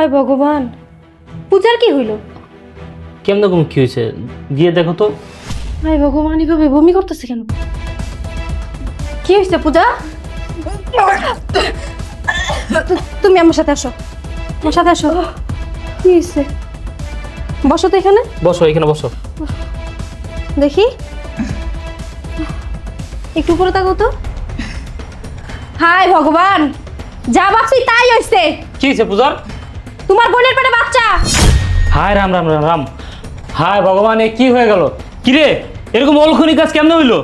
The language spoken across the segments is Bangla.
হায় ভগবান, পূজার কি হইল? কেমন কম কি হয়েছে গিয়ে দেখো তো। হায় ভগবান, এভাবে বমি করতেছে কেন? কি হয়েছে পূজা? তুমি আমার সাথে আসো, আমার সাথে আসো। কি হয়েছে? বসো তো এখানে, বসো এখানে বসো। দেখি একটু উপরে তাকো তো। হায় ভগবান, যা ভাবছি তাই হয়েছে। কি হয়েছে পূজার? তোমার বোনের পেটে বাচ্চা। হায় রাম রাম রাম রাম, হায় ভগবান, এ কি হয়ে গেল? কিরে এরকম অলক্ষণী কাজ কেমন হইলো?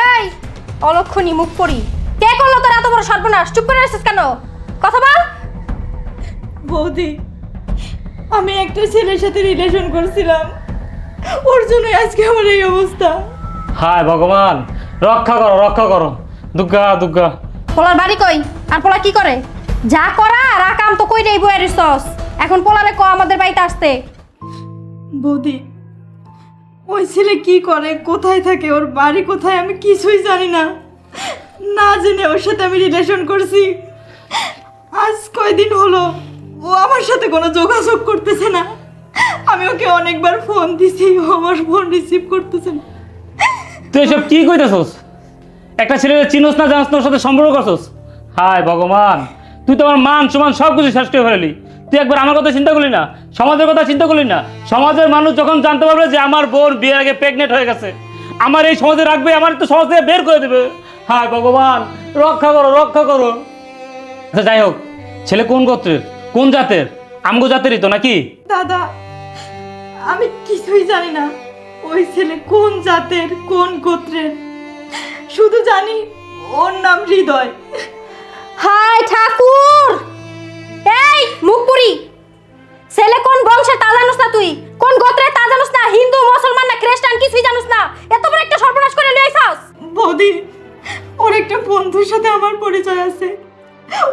এই অলক্ষণী মুখ পড়ি, কে করলো তোর এত বড় সর্বনাশ? চুপ করে আছিস কেন? কথা বল। বৌদি, আমি একটা ছেলের সাথে রিলেশন করছিলাম, ওর জন্য আজকে আমার এই অবস্থা। হায় ভগবান, রক্ষা করো রক্ষা করো। দুর্গা দুর্গা। পোলার বাড়ি কই? আর পোলা কি করে? যা করা রাকাম তো কই নেই বইয়ের সস। এখন পোলারে ক আমাদের বাড়িতে আসতে। বৌদি, ওই ছেলে কি করে, কোথায় থাকে, ওর বাড়ি কোথায়, আমি কিছুই জানি না। না জেনে ওর সাথে আমি রিলেশন করছি। আজ কয়দিন হলো ও আমার সাথে কোনো যোগাযোগ করতেছে না। আমি ওকে অনেকবার ফোন দিছি, ও আমার ফোন রিসিভ করতেছে না। তুই এসব কি কইতেছস? একটা ছেলে চিনোস না জানোস না, ওর সাথে সম্পর্ক করছস? হায় ভগবান, তুই তো আমার মান সমান সব কিছু শেষ করে ফেললি। তুই একবার আমার কথা চিন্তা করলি না? সমাজের কথা চিন্তা করলি না? সমাজের মানুষ যখন জানতে পারবে যে আমার বোন বিয়ের আগে প্রেগনেন্ট হয়ে গেছে, আমার এই সমাজে রাখবে, আমার তো সমাজ থেকে বের করে দেবে। হায় ভগবান, রক্ষা করো রক্ষা করো। আচ্ছা যাই হোক, ছেলে কোন গোত্রের, কোন জাতের? আমগো জাতেরই তো নাকি? দাদা, আমি কিছুই জানি না ওই ছেলে কোন জাতের, কোন গোত্রের। শুধু জানি ওর নাম হৃদয়। হায় ঠাকুর, এই মুখ পুরি, ছেলে কোন বংশের তা জানোস না? তুই কোন গোত্রের তা জানোস না? হিন্দু মুসলমান না খ্রিস্টান কিছুই জানোস না? এত বড় একটা সর্বনাশ করে লই আইছাস। বৌদি, ওর একটা বন্ধুর সাথে আমার পরিচয় আছে,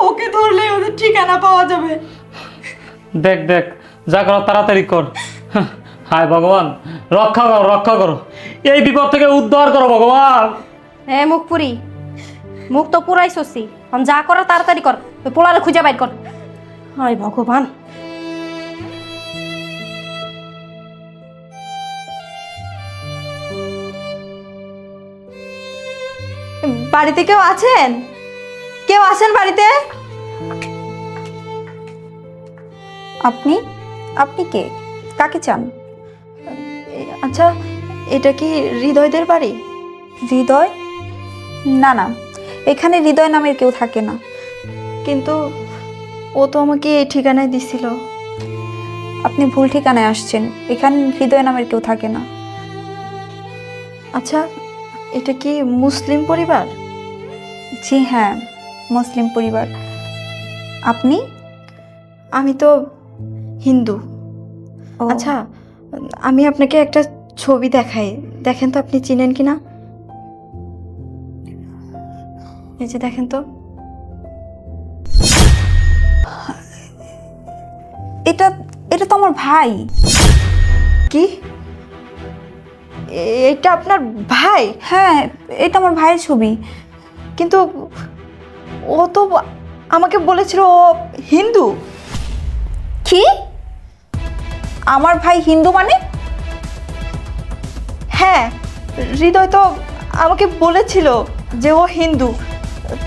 ওকে ধরলে ওদের ঠিকানা পাওয়া যাবে। দেখ দেখ, যা করো তাড়াতাড়ি কর। হায় ভগবান, রক্ষা করো রক্ষা করো, এই বিপদ থেকে উদ্ধার করো ভগবান। এ মুখ পুরি, মুখ তো পুরাইছসি, এখন যা কর তাড়াতাড়ি কর, ওই পোলারে খুঁজে বাইর কর। হায় ভগবান। বাড়িতে কেউ আছেন? কেউ আছেন বাড়িতে? আপনি আপনি কে? কাকে চান? আচ্ছা, এটা কি হৃদয়দের বাড়ি? হৃদয়? না না, এখানে হৃদয় নামের কেউ থাকে না। কিন্তু ও তো আমাকে এই ঠিকানায় দিছিল। আপনি ভুল ঠিকানায় আসছেন, এখানে হৃদয় নামের কেউ থাকে না। আচ্ছা, এটা কি মুসলিম পরিবার? জি হ্যাঁ, মুসলিম পরিবার। আপনি? আমি তো হিন্দু। ও, আচ্ছা, আমি আপনাকে একটা ছবি দেখাই, দেখেন তো আপনি চিনেন কিনা। এই যে দেখেন তো। এটা এটা তো আমার ভাই। কি? এটা আপনার ভাই? হ্যাঁ, এটা আমার ভাইয়ের ছবি। কিন্তু ও তো আমাকে বলেছিল ও হিন্দু। কি? আমার ভাই হিন্দু মানে? হ্যাঁ, হৃদয় তো আমাকে বলেছিল যে ও হিন্দু,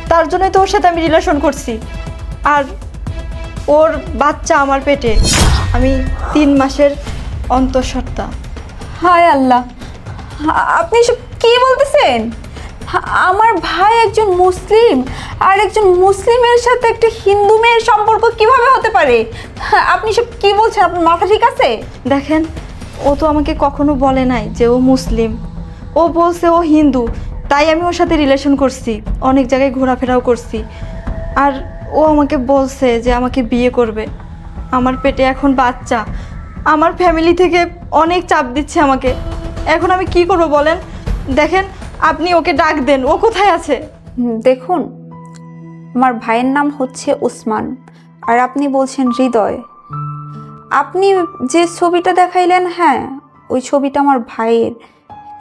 তার জন্যই তো ওর সাথে আমি রিলেশন করছি। আর ওর বাচ্চা আমার পেটে, আমি 3 মাসের অন্তঃসত্ত্বা। হায় আল্লাহ, আপনি সব কি বলতেছেন? আমার ভাই একজন মুসলিম, আর একজন মুসলিমের সাথে একটা হিন্দু মেয়ের সম্পর্ক কিভাবে হতে পারে? আপনি সব কি বলছেন? আপনার মাথা ঠিক আছে? দেখেন, ও তো আমাকে কখনো বলে নাই যে ও মুসলিম, ও বলছে ও হিন্দু, তাই আমি ওর সাথে রিলেশন করছি, অনেক জায়গায় ঘোরাফেরাও করছি। আর ও আমাকে বলছে যে আমাকে বিয়ে করবে। আমার পেটে এখন বাচ্চা, আমার ফ্যামিলি থেকে অনেক চাপ দিচ্ছে আমাকে। এখন আমি কি করব বলেন? দেখেন, আপনি ওকে ডাক দেন, ও কোথায় আছে? দেখুন, আমার ভাইয়ের নাম হচ্ছে ওসমান, আর আপনি বলছেন হৃদয়। আপনি যে ছবিটা দেখাইলেন, হ্যাঁ ওই ছবিটা আমার ভাইয়ের,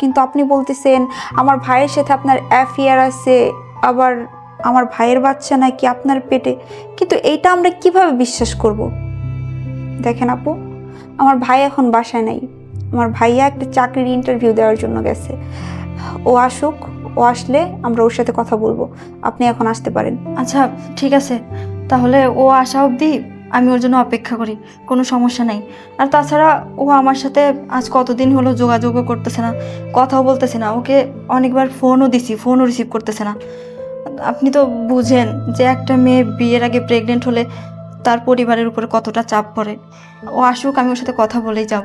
কিন্তু আপনি বলতেছেন আমার ভাইয়ের সাথে আপনার অ্যাফেয়ার আছে, আবার আমার ভাইয়ের বাচ্চা নাকি আপনার পেটে। কিন্তু এইটা আমরা কিভাবে বিশ্বাস করব? দেখেন আপু, আমার ভাই এখন বাসায় নাই। আমার ভাইয়া একটা চাকরির ইন্টারভিউ দেওয়ার জন্য গেছে। ও আসুক, ও আসলে আমরা ওর সাথে কথা বলবো। আপনি এখন আসতে পারেন। আচ্ছা ঠিক আছে, তাহলে ও আসা অবধি আমি ওর জন্য অপেক্ষা করি, কোনো সমস্যা নাই। আর তাছাড়া ও আমার সাথে আজ কতদিন হলো যোগাযোগও করতেছে না, কথাও বলতেছে না। ওকে অনেকবার ফোনও দিছি, ফোনও রিসিভ করতেছে না। আপনি তো বুঝেন যে একটা মেয়ে বিয়ের আগে প্রেগনেন্ট হলে তার পরিবারের উপরে কতটা চাপ পড়ে। ও আসুক, আমি ওর সাথে কথা বলেই যাব।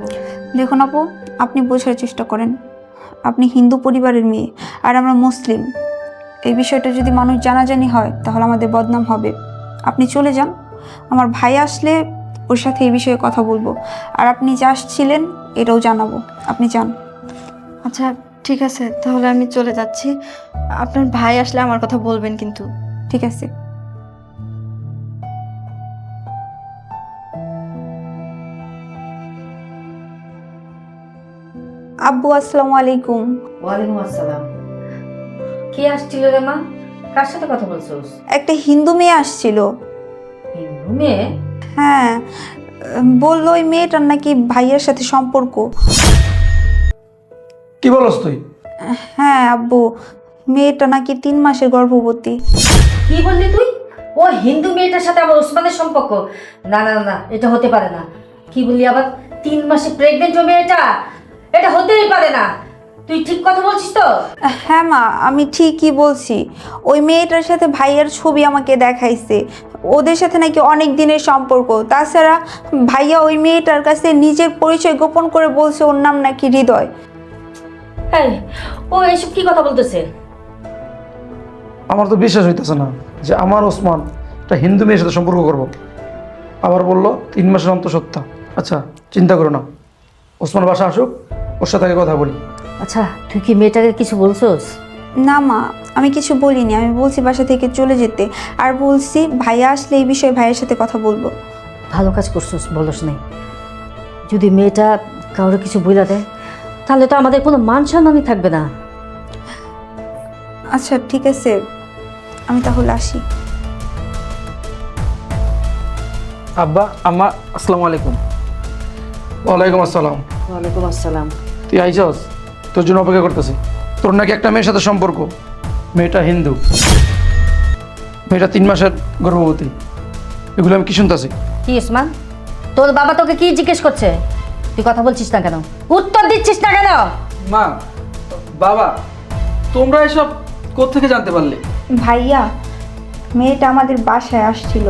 দেখুন আপু, আপনি বোঝার চেষ্টা করেন। আপনি হিন্দু পরিবারের মেয়ে আর আমরা মুসলিম। এই বিষয়টা যদি মানুষ জানাজানি হয় তাহলে আমাদের বদনাম হবে। আপনি চলে যান, আমার ভাই আসলে ওর সাথে এই বিষয়ে কথা বলবো। আর আপনি যে আসছিলেন এটাও জানাবো। আপনি যান। আচ্ছা ঠিক আছে, তাহলে আমি চলে যাচ্ছি। আপনার ভাই আসলে আমার কথা বলবেন কিন্তু। ঠিক আছে। আব্বু আসসালামু আলাইকুম। ওয়ালাইকুম আসসালাম। কে আসছিল রে মা? কার সাথে কথা বলছোস? একটা হিন্দু মেয়ে আসছিল। হিন্দু মেয়ে? হ্যাঁ, বললো ওই মেয়েটার নাকি ভাইয়ের সাথে সম্পর্ক। কি বলস তুই? হ্যাঁ আব্বু, মেয়েটা নাকি 3 মাসের গর্ভবতী। কি বললি তুই? ও হিন্দু মেয়েটার সাথে আমার ওসমানের সম্পর্ক? না না না, এটা হতে পারে না। কি বললি আবার? 3 মাসে প্রেগনেন্ট ও মেয়েটা? এটা হতেই পারে না। তুই ঠিক কথা বলছিস তো? হ্যাঁ মা, আমি ঠিকই বলছি। ওই মেয়েটার সাথে ভাইয়ের ছবি আমাকে দেখাইছে। ওদের সাথে নাকি অনেক দিনের সম্পর্ক। তাছাড়া ভাইয়া ওই মেয়েটার কাছে নিজের পরিচয় গোপন করে বলছে ওর নাম নাকি হৃদয়। এই, ও এসব কি কথা বলতেছে? আমার তো বিশ্বাস হইতেছে না যে আমার ওসমান একটা হিন্দু মেয়ের সাথে সম্পর্ক করব। আবার বললো 3 মাসের অন্তঃসত্ত্বা। আচ্ছা চিন্তা করো না, ওসমান বাসা আসুক, ওর সাথে আগে কথা বলি। আচ্ছা, তুই কি মেয়েটাকে কিছু বলছোস? না মা, আমি কিছু বলিনি। আমি বলছি বাসা থেকে চলে যেতে। আর বলছি ভাইয়া আসলে এই বিষয়ে ভাইয়ের সাথে কথা বলবো। ভালো কাজ করছিস, বলস নাই। যদি মেয়েটা কাউরে কিছু বইলা দেয় তাহলে তো আমাদের কোনো মান সম্মানই থাকবে না। আচ্ছা ঠিক আছে, আমি তাহলে আসি। আব্বা আম্মা আসসালামু আলাইকুম। ওয়ালাইকুম আসসালাম। ওয়ালাইকুম আসসালাম। তুই আইসস? তোর জন্য অপেক্ষা করতেছি। তোর নাকি একটা মেয়ের সাথে সম্পর্ক, মেয়েটা হিন্দু, মেয়েটা 3 মাসের গর্ভবতী। এগুলো আমি কি শুনতেছি? কি ওসমান, তোর বাবা তোকে কি জিজ্ঞেস করছে? তুই কথা বলছিস না কেন? উত্তর দিচ্ছিস না কেন? মা, বাবা, তোমরা এসব কোত্থেকে জানতে পারলে? ভাইয়া, মেয়েটা আমাদের বাসায় আসছিল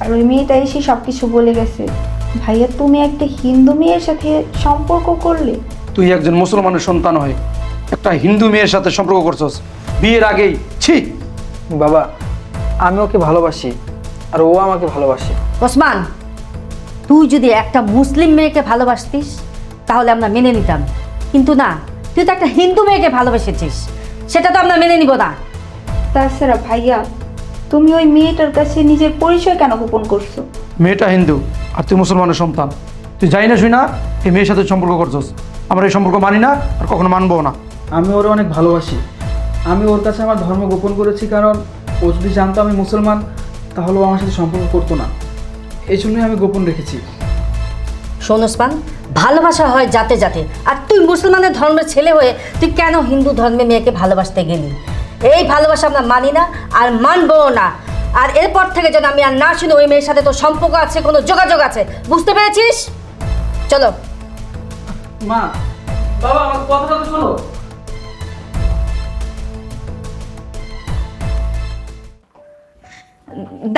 আর ওই মেয়েটা এসে সব কিছু বলে গেছে। ভাইয়া, তুমি একটা হিন্দু মেয়ের সাথে সম্পর্ক করলে? তুই একজন মুসলমানের সন্তান হয়ে একটা হিন্দু মেয়ের সাথে সম্পর্ক করছস বিয়ের আগেই? ছি! বাবা, আমি ওকে ভালোবাসি আর ও আমাকে ভালোবাসে। ওসমান, তুই যদি একটা মুসলিম মেয়েকে ভালোবাসতিস তাহলে আমরা মেনে নিতাম, কিন্তু না, তুই তো একটা হিন্দু মেয়েকে ভালোবেসেছিস, সেটা তো আমরা মেনে নিব না। তাছাড়া ভাইয়া, তুমি ওই মেয়েটার কাছে নিজের পরিচয় কেন গোপন করছো? মেয়েটা হিন্দু আর তুই মুসলমানের সন্তান। তুই যাই না শুই না এই মেয়ের সাথে সম্পর্ক করছস। আমরা এই সম্পর্ক মানি না আর কখনো মানবো না। আমি ওরে অনেক ভালোবাসি। আমি ওর কাছে আমার ধর্ম গোপন করেছি, কারণ ও যদি জানতো আমি মুসলমান তাহলে ও আমার সাথে সম্পর্ক করতো না। এই জন্যই আমি গোপন রেখেছি। শোন ওসমান, ভালোবাসা হয় জাতে জাতে, আর তুই মুসলমানের ধর্মের ছেলে হয়ে তুই কেন হিন্দু ধর্মের মেয়েকে ভালোবাসতে গেলি? এই ভালোবাসা আমরা মানি না আর মানবও না। আর এরপর থেকে যেন আমি আর না শুনি ওই মেয়ের সাথে তোর সম্পর্ক আছে, কোনো যোগাযোগ আছে, বুঝতে পেরেছিস? চলো। মা, বাবা, আমার কথাটা তো শোনো।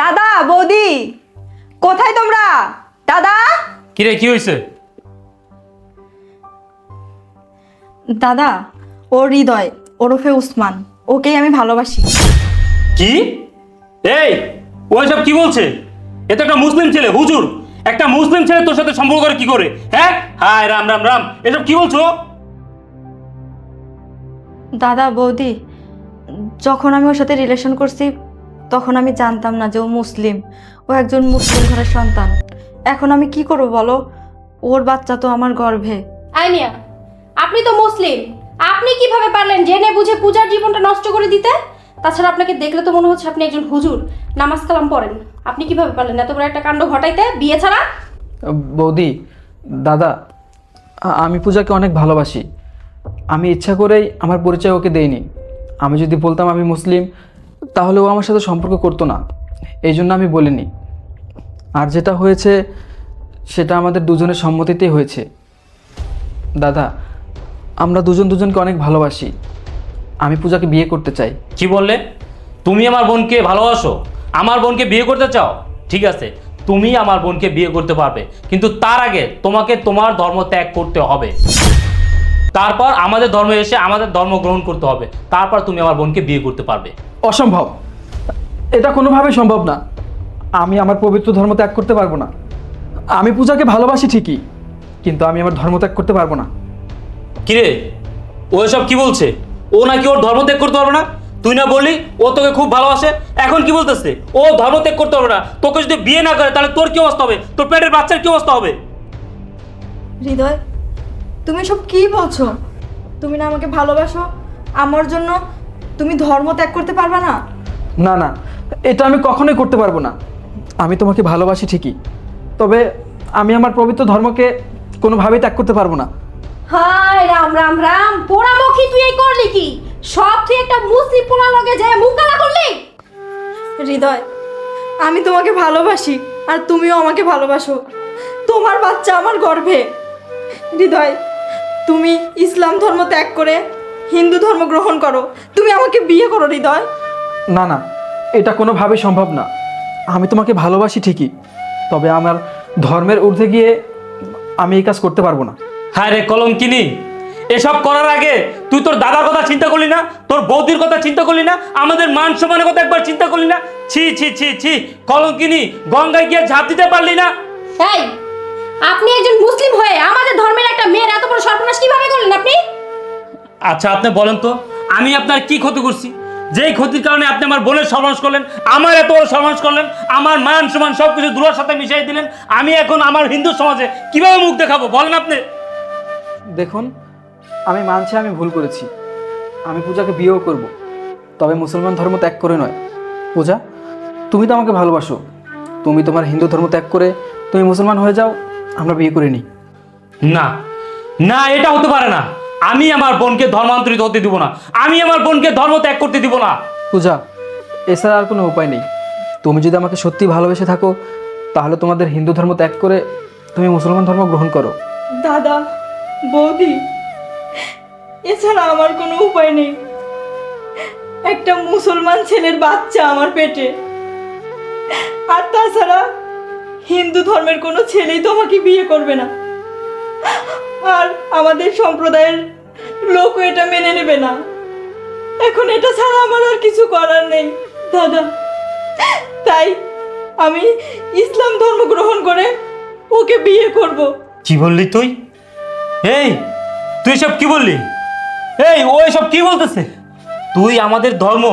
দাদা, বৌদি, কোথায় তোমরা? দাদা, কিরে, কি হয়েছে? দাদা, ও হৃদয় ওরফে উসমান, ওকেই আমি ভালোবাসি। কি? এই, ও এসব কি বলছে? এ তো একটা মুসলিম ছেলে, হুজুর। একটা মুসলিম ছেলে তোর সাথে সম্পর্ক করে কি করে? হ্যাঁ, হায় রাম রাম রাম, এসব কি বলছো? দাদা, বৌদি, যখন আমি ওর সাথে রিলেশন করছি তখন আমি জানতাম না যে ও মুসলিম। ও একজন মুসলিম ঘরের সন্তান। এখন আমি কি করব বলো? ওর বাচ্চা তো আমার গর্ভে। আইনিয়া, আপনি তো মুসলিম, আপনি কিভাবে পারলেন জেনে বুঝে পূজার জীবনটা নষ্ট করে দিতে? তাছাড়া আপনাকে দেখলে তো মনে হচ্ছে আপনি একজন হুজুর, নামাজ কালাম পড়েন। আপনি কিভাবে পারলেন এত বড় একটা কাণ্ড ঘটাইতে বিয়ে ছাড়া? বৌদি, দাদা, আমি পূজাকে অনেক ভালোবাসি। আমি ইচ্ছা করেই আমার পরিচয় ওকে দেইনি। আমি যদি বলতাম আমি মুসলিম, তাহলে ও আমার সাথে সম্পর্ক করতো না, এই জন্য আমি বলিনি। আর যেটা হয়েছে সেটা আমাদের দুজনের সম্মতিতেই হয়েছে। দাদা, আমরা দুজনকে অনেক ভালোবাসি। আমি পূজাকে বিয়ে করতে চাই। কি বললে? তুমি আমার বোনকে ভালোবাসো, আমার বোনকে বিয়ে করতে চাও? ঠিক আছে, তুমি আমার বোনকে বিয়ে করতে পারবে, কিন্তু তার আগে তোমাকে তোমার ধর্ম ত্যাগ করতে হবে। তারপর আমাদের ধর্মে এসে আমাদের ধর্ম গ্রহণ করতে হবে, তারপর তুমি আমার বোনকে বিয়ে করতে পারবে। অসম্ভব, এটা কোনোভাবেই সম্ভব না। আমি আমার পবিত্র ধর্ম ত্যাগ করতে পারবো না। আমি পূজাকে ভালোবাসি ঠিকই, কিন্তু আমি আমার ধর্ম ত্যাগ করতে পারবো না। কিরে, ও এসব কি বলছে? ও নাকি ওর ধর্ম ত্যাগ করতে পারবে না? তুই না বললি ও তোকে খুব ভালোবাসে, এখন কি বলতেছে ও ধর্ম ত্যাগ করতে পারবে না? তোকে যদি বিয়ে না করে তাহলে তোর কি অবস্থা হবে? তোর পেটের বাচ্চার কি অবস্থা হবে? হৃদয়, তুমি সব কি বলছো? তুমি না আমাকে ভালোবাসো, আমার জন্য তুমি ধর্ম ত্যাগ করতে পারবে না? না না, এটা আমি কখনোই করতে পারবো না। আমি তোমাকে ভালোবাসি ঠিকই, তবে আমি আমার পবিত্র ধর্মকে কোনোভাবেই ত্যাগ করতে পারবো না। হায় রাম রাম রাম, পোড়ামুখী তুই এই করলি কি? সব তুই একটা মুসলিম পোলা লগে যায় মুখ কালা করলি? হৃদয়, আমি তোমাকে ভালোবাসি আর তুমিও আমাকে ভালোবাসো। তোমার বাচ্চা আমার গর্ভে। হৃদয়, তুমি ইসলাম ধর্ম ত্যাগ করে হিন্দু ধর্ম গ্রহণ করো, তুমি আমাকে বিয়ে করো হৃদয়। না না, এটা কোনোভাবেই সম্ভব না। আমি তোমাকে ভালোবাসি ঠিকই, তবে আমার ধর্মের ঊর্ধ্বে গিয়ে আমি এই কাজ করতে পারবো না। হ্যাঁ রে কলঙ্কিনী, এসব করার আগে তুই তোর দাদার কথা চিন্তা করলি না? তোর বৌদির কথা চিন্তা করলি না? আমাদের মান সম্মানের কথা একবার চিন্তা করলি না? ছি ছি ছি ছি, কলঙ্কিনী, গঙ্গায় গিয়ে ঝাঁপ দিতে পারলি না? এই, আপনি একজন মুসলিম হয়ে আমাদের ধর্মের একটা মেয়ের এত বড় সর্বনাশ কিভাবে করলেন আপনি? আচ্ছা আপনি বলেন তো, আমি আপনার কি ক্ষতি করছি যেই ক্ষতির কারণে আপনি আমার বোনের সর্বনাশ করলেন, আমার এত বড় সর্বনাশ করলেন, আমার মান সম্মান সব কিছু ধুলার সাথে মিশিয়ে দিলেন? আমি এখন আমার হিন্দু সমাজে কিভাবে মুখ দেখাবো বলেন আপনি? দেখুন, আমি মানছি আমি ভুল করেছি। আমি পূজাকে বিয়েও করব, তবে মুসলমান ধর্ম ত্যাগ করে নয়। পূজা, তুমি তো আমাকে ভালোবাসো, তুমি তোমার হিন্দু ধর্ম ত্যাগ করে তুমি মুসলমান হয়ে যাও, আমরা বিয়ে করে নিই। না না, এটা হতে পারে না। আমি আমার বোনকে ধর্মান্তরিত হতে দিব না, আমি আমার বোনকে ধর্ম ত্যাগ করতে দিব না। পূজা, এছাড়া আর কোনো উপায় নেই। তুমি যদি আমাকে সত্যি ভালোবেসে থাকো, তাহলে তোমাদের হিন্দু ধর্ম ত্যাগ করে তুমি মুসলমান ধর্ম গ্রহণ করো। দাদা, বৌদি, এছাড়া আমার কোনো উপায় নেই। একটা মুসলমান ছেলের বাচ্চা আমার পেটে, আর তাছাড়া হিন্দু ধর্মের কোনো ছেলেই তো আমাকে বিয়ে করবে না, আর আমাদের সম্প্রদায়ের লোকও এটা মেনে নেবে না। এখন এটা ছাড়া আমার আর কিছু করার নেই দাদা, তাই আমি ইসলাম ধর্ম গ্রহণ করে ওকে বিয়ে করব। কি বললি তুই? এই, তুই সব কি বললি? এই, ও এসব কি বলতেছে? তুই আমাদের ধর্ম,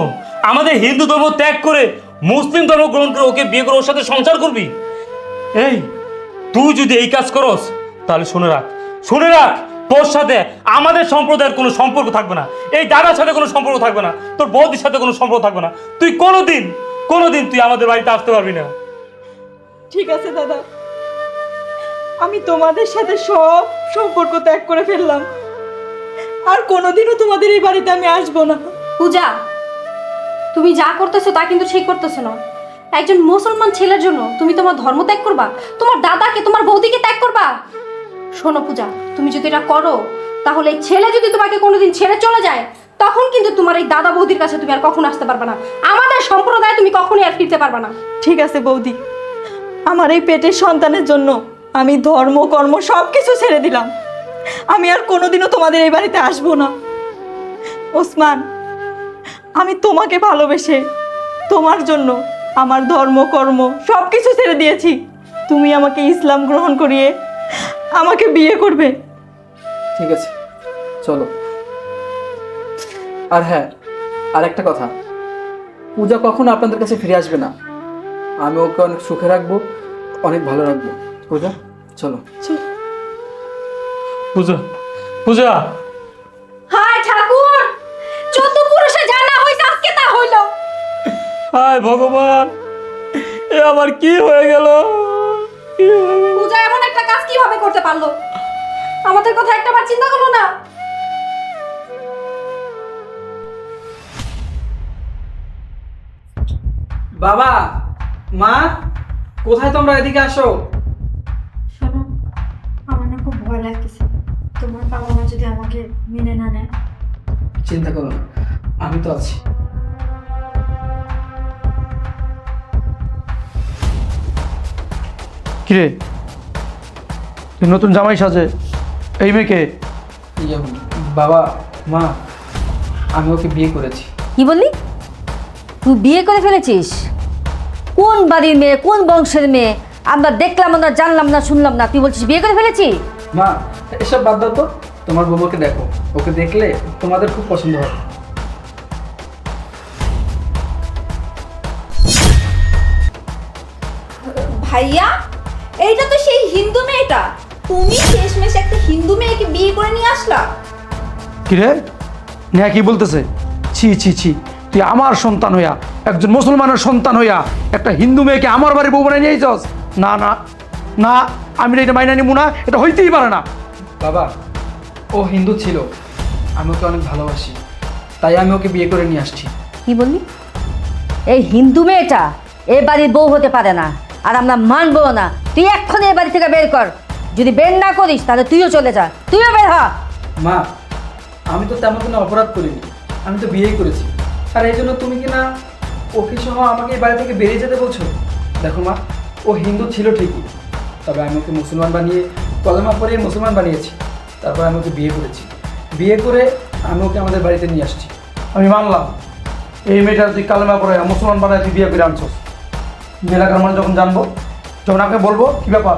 আমাদের হিন্দু ধর্ম ত্যাগ করে মুসলিম ধর্ম গ্রহণ করে ওকে বিয়ে করে ওর সাথে সংসার করবি? এই, তুই যদি এই কাজ করস তাহলে শুনে রাখ, শুনে রাখ, তোর সাথে আমাদের সম্প্রদায়ের কোনো সম্পর্ক থাকবে না, এই দাদার সাথে কোনো সম্পর্ক থাকবে না, তোর বৌদির সাথে কোনো সম্পর্ক থাকবে না। তুই কোনোদিন তুই আমাদের বাড়িতে আসতে পারবি না। ঠিক আছে দাদা, আমি তোমাদের সাথে সব সম্পর্ক ত্যাগ করে ফেললাম, আর কোনোদিনও তোমাদের এই বাড়িতে আমি আসবো না। পূজা, তুমি যা করতেছো তা কিন্তু ঠিক করতেছো না। একজন মুসলমান ছেলের জন্য তুমি তোমার ধর্ম ত্যাগ করবা? তোমার দাদাকে, তোমার বৌদিকে ত্যাগ করবা? শোনো পূজা, তুমি যদি এটা করো তাহলে এই ছেলে যদি তোমাকে কোনোদিন ছেড়ে চলে যায়, তখন কিন্তু তোমার এই দাদা বৌদির কাছে তুমি আর কখনো আসতে পারবে না, আমাদের সম্প্রদায়ে তুমি কখনোই আর ফিরতে পারবে না। ঠিক আছে বৌদি, আমার এই পেটের সন্তানের জন্য আমি ধর্ম কর্ম সব কিছু ছেড়ে দিলাম, আমি আর কোনোদিনও তোমাদের এই বাড়িতে আসবো না। ওসমান, আমি তোমাকে ভালোবেসে তোমার জন্য আমার ধর্ম কর্ম সব কিছু ছেড়ে দিয়েছি, তুমি আমাকে ইসলাম গ্রহণ করিয়ে আমাকে বিয়ে করবে। ঠিক আছে, চলো। আর হ্যাঁ, আর একটা কথা, পূজা কখনো আপনাদের কাছে ফিরে আসবে না। আমি ওকে অনেক সুখে রাখবো, অনেক ভালো রাখবো। পূজা, চলো। পূজা, পূজা, হায় ঠাকুর, 14 পুরুষে জানা হইছে আজকে তা হইল। হায় ভগবান, এ আবার কি হয়ে গেল? পূজা এমন কিভাবে করতে পারলো? আমাদের কথা একটাবার চিন্তা করলো না? বাবা, মা, কোথায় তোমরা? এদিকে আসো। শোনো, আমার না খুব ভয় লাগতেছে। তোমার বাবা মা যদি আমাকে মেনে না নেয়? চিন্তা করো না, আমি তো আছি। কিরে, তুই নতুন জামাই সাজে এই মেয়েকে? ইয়ে, বাবা, মা, আমি ওকে বিয়ে করেছি। কি বললি? তুই বিয়ে করে ফেলেছিস? কোন বাড়ির মেয়ে, কোন বংশের মেয়ে? আমরা দেখলাম না, জানলাম না, শুনলাম না, তুই বলছিস বিয়ে করে ফেলেছি? মা, এসব বাদ দাও তো। তোমার বউকে দেখো, ওকে দেখলে তোমাদের খুব পছন্দ হবে। ভাইয়া, এইটা তো সেই হিন্দু মেয়েটা। তুমি শেষমেশ একটা হিন্দু মেয়েকে বিয়ে করে নিয়ে আসলা। কিরে, নেহা কি বলতেছে? ছি ছি ছি, তুই আমার সন্তান হইয়া, একজন মুসলমানের সন্তান হইয়া একটা হিন্দু মেয়েকে আমার বাড়ি বউ বানাই নিয়ে যাস? না না না, আমি এটা মাইনা নিব না, এটা হইতেই পারে না। বাবা, ও হিন্দু ছিল, আমি ওকে অনেক ভালোবাসি, তাই আমি ওকে বিয়ে করে নিয়ে আসছি। কি বললি? এই হিন্দু মেয়েটা এ বাড়ির বউ হতে পারে না, আর আমরা মানবো না। তুই এক্ষুনি এ বাড়ি থেকে বের কর। যদি বের না করিস তাহলে তুইও চলে যা, তুইও বের হ। মা, আমি তো তেমন কোনো অপরাধ করিনি, আমি তো বিয়েই করেছি। আর এই জন্য তুমি কি না ওকে সহ আমাকে এই বাড়ি থেকে বেরিয়ে যেতে বলছো? দেখো মা, ও হিন্দু ছিল ঠিকই, তবে আমি ওকে মুসলমান বানিয়ে, কলেমা পড়িয়ে মুসলমান বানিয়েছি। তারপর আমি ওকে বিয়ে করেছি, বিয়ে করে আমি ওকে আমাদের বাড়িতে নিয়ে আসছি। আমি মানলাম এই মেয়েটার তুই কালেমা পড়ে মুসলমান বানায় তুই বিয়ে করে আনছস। এলাকার মানুষ যখন জানবো, যখন আমাকে বলবো কি ব্যাপার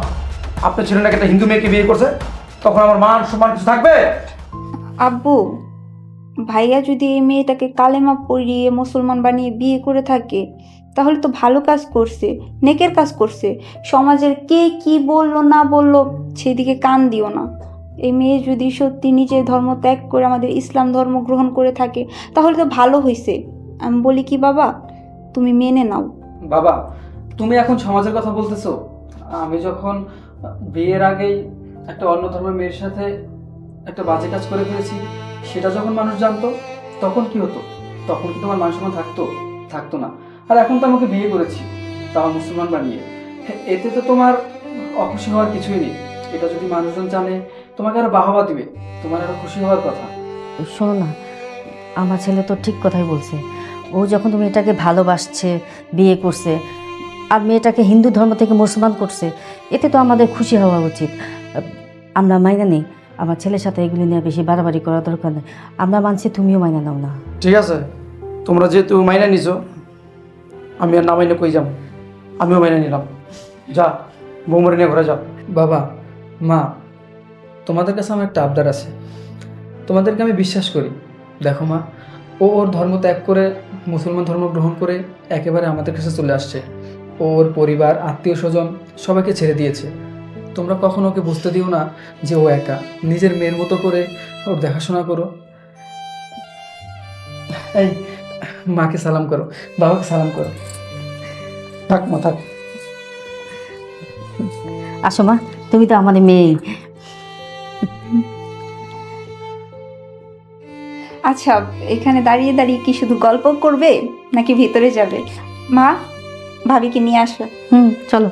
আপনার ছেলেটাকে একটা হিন্দু মেয়েকে বিয়ে করছে, তখন আমার মান সম্মান কিছু থাকবে? আব্বু, ভাইয়া যদি এই মেয়েটাকে কালেমা পড়িয়ে মুসলমান বানিয়ে বিয়ে করে থাকে, তাহলে তো ভালো কাজ করছে, নেকের কাজ করছে। সমাজের কে কি বললো না বললো সেদিকে কান দিও না। এই মেয়ে যদি সত্যি নিজের ধর্ম ত্যাগ করে আমাদের ইসলাম ধর্ম গ্রহণ করে থাকে, তাহলে তো ভালো হয়েছে। আমি বলি কি বাবা, তুমি মেনে নাও। বাবা, তুমি এখন সমাজের কথা বলতেছো? আমি যখন বিয়ের আগেই একটা অন্য ধর্মের মেয়ের সাথে একটা বাজে কাজ করে ফেলেছি, সেটা যখন মানুষ জানতো, তখন কি হতো? তখন কি তোমার মান সম্মান থাকতো? থাকতো না। আর এখন তো আমাকে বিয়ে করেছি, তাও মুসলমান বানিয়ে, এতে তো তোমার অখুশি হওয়ার কিছুই নেই। এটা যদি মানুষজন জানে, তোমাকে আরো বাহবা দিবে, তোমার আরো খুশি হওয়ার কথা। শোনো না, আমার ছেলে তো ঠিক কথাই বলছে। ও যখন তুমি এটাকে ভালোবাসছে, বিয়ে করছে, আর মেয়েটাকে হিন্দু ধর্ম থেকে মুসলমান করছে, এতে তো আমাদের খুশি হওয়া উচিত। আমরা মাইনা নেই, আমার ছেলের সাথে এগুলি নিয়ে বেশি বাড়াবাড়ি করার দরকার নেই। আমরা মানছি, তুমিও মাইনা নাও না। ঠিক আছে, তোমরা যেহেতু মাইনা নিছো, আমি আর না মাইনে কই যাবো? আমিও মাইনা নিলাম। যা, বৌমরে নিয়ে ঘরে যা। বাবা, মা, তোমাদের কাছে আমার একটা আবদার আছে। তোমাদেরকে আমি বিশ্বাস করি। দেখো মা, ও ওর ধর্ম ত্যাগ করে মুসলমান ধর্ম গ্রহণ করে একেবারে আমাদের কাছে চলে আসছে। ও ওর পরিবার, আত্মীয় স্বজন সবাইকে ছেড়ে দিয়েছে। তোমরা কখনো ওকে বুঝতে দিও না যে ও একা। নিজের মেয়ের মতো করে ওর দেখাশোনা করো। এই, মাকে সালাম করো, বাবাকে সালাম করো। থাক মা, থাক। আসো মা, তুমি তো আমার মেয়ে। আচ্ছা, এখানে দাঁড়িয়ে দাঁড়িয়ে কি শুধু গল্প করবে নাকি ভিতরে যাবে? মা, ভাবিকে নিয়ে আসো। চলো।